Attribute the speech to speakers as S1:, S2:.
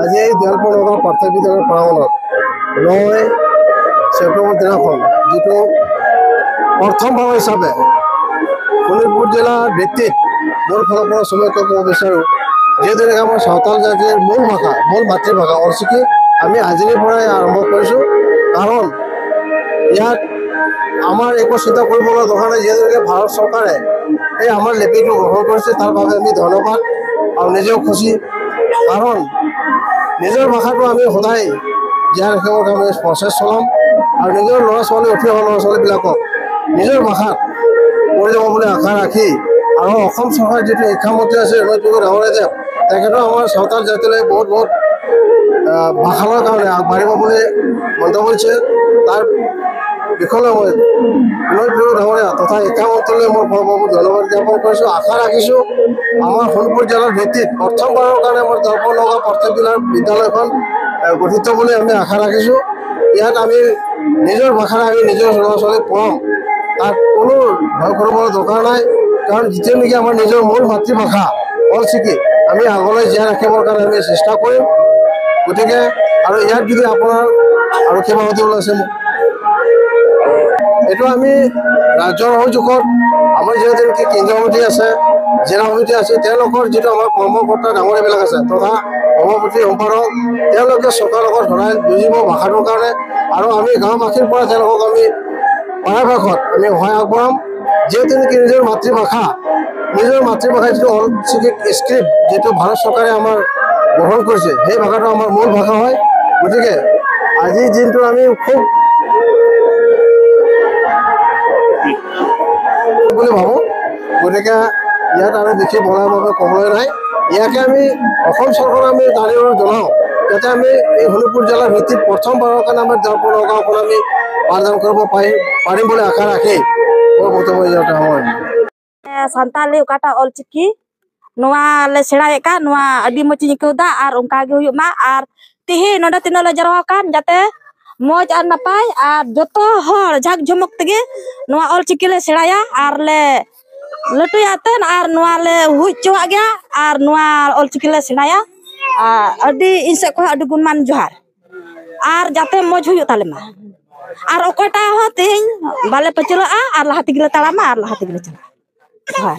S1: আজি দেওলপুৰ প্ৰাথমিক বিদ্যালয়ৰ প্ৰাংগণত 9 ছেপ্টেম্বৰ দিনাখন যিটো প্ৰথমবাৰ হিচাপে শোণিতপুৰ জিলাৰ ভিত্তিত মোৰ ফালৰ পৰা চমুকৈ ক'ব বিচাৰোঁ, যিহেতুকে আমাৰ সাঁওতাল জাতিৰ মূল ভাষা, মূল মাতৃভাষা অলচিকি আমি আজিৰ পৰাই আৰম্ভ কৰিছোঁ। কাৰণ ইয়াত আমাৰ একো চিন্তা কৰিবলৈ দৰকাৰ নাই, যিহেতুকে ভাৰত চৰকাৰে এই আমাৰ লিপিটো গ্ৰহণ কৰিছে, তাৰ বাবে আমি ধন্যবাদ আৰু নিজেও খুচি। কাৰণ নিজৰ ভাষাটো আমি সদায় জীয়াই ৰাখিবৰ কাৰণে প্ৰচেছ চলাম আৰু নিজৰ ল'ৰা ছোৱালী, উঠি অহা ল'ৰা ছোৱালীবিলাকক নিজৰ ভাষাত কৰি যাব বুলি আশা ৰাখি, আৰু অসম চৰকাৰৰ যিটো শিক্ষামন্ত্ৰী আছে ৰণজিৎ গগৈ ডাঙৰীয়াদেৱ, তেখেতেও আমাৰ সাঁওতাল জাতিলৈ বহুত ভাষাৰ কাৰণে আগবাঢ়িব বুলি মন্তব্য দিছে। তাৰ বিষয়লৈ মই ৰণজিৎ গগৈ ডাঙৰীয়া তথা শিক্ষামন্ত্ৰীলৈ মই ধন্যবাদ জ্ঞাপন কৰিছোঁ। আশা ৰাখিছোঁ আমাৰ শোণিতপুৰ জিলাৰ ভিত্তিত প্ৰথমবাৰৰ কাৰণে আমাৰ দেওলপুৰ নগাঁও প্ৰাথমিক বিদ্যালয়খন গঠিত বুলি আমি আশা ৰাখিছোঁ। ইয়াত আমি নিজৰ ভাষাৰে আমি নিজৰ ল'ৰা ছোৱালীক পঢ়াম, তাত কোনো ভয় কৰিবলৈ দৰকাৰ নাই। কাৰণ যিটো নেকি আমাৰ নিজৰ মূল মাতৃভাষা অলচিকি আমি আগলৈ জীয়াই ৰাখিবৰ কাৰণে আমি চেষ্টা কৰিম। গতিকে আৰু ইয়াত যদি আপোনাৰ আৰু কিবা সুধিবলৈ আছে মোক, এইটো আমি ৰাজ্যৰ সহযোগত আমাৰ যিহেতু নেকি কেন্দ্ৰীয় সমিতি আছে, জিলা সমিতি আছে, তেওঁলোকৰ যিটো আমাৰ কৰ্মকৰ্তা ডাঙৰীয়াবিলাক আছে তথা সভাপতি সম্পাদক, তেওঁলোকে চৰকাৰৰ লগত সদায় যুঁজিব ভাষাটোৰ কাৰণে। আৰু আমি গাঁওবাসীৰ পৰা তেওঁলোকক আমি পৰাপক্ষত আমি সহায় আগবঢ়াম, যিহেতু নেকি নিজৰ মাতৃভাষা যিটো অলচিকি স্ক্ৰিপ্ট যিটো ভাৰত চৰকাৰে আমাৰ গ্ৰহণ কৰিছে, সেই ভাষাটো আমাৰ মূল ভাষা হয়। গতিকে আজিৰ দিনটো আমি খুব বুলি ভাবোঁ। গতিকে ইয়াত আৰু বেছি বলাৰ বাবে ক'বলৈ নাই। ইয়াকে আমি অসম চৰকাৰক আমি দাবী জনাওঁ, যাতে আমি এই শোণিতপুৰ জিলাৰ ভিত্তিত প্ৰথমবাৰৰ কাৰণে আমাৰ দেওলপুৰ নগাঁওখন আমি পাঠদান কৰিব পাৰিম বুলি আশা ৰাখি মোৰ বক্তব্য ইয়াতে সামৰণি।
S2: Santali kata olciki noa le serai ka noa adi mochi nyikuda ar ongka ge huyuk ma ar tihi noda tino le jarwakan jate moj ar napai ar joto hor jak jomok tege noa olciki le seraya ar le letu yaten ar noa le huj cuak ge ar noa olciki le senaya adi insek ko adi gunman johar ar jate moj huyuk talema ar okota ho ting bale pecelo ar lahati gila talama ar lahati gila cala.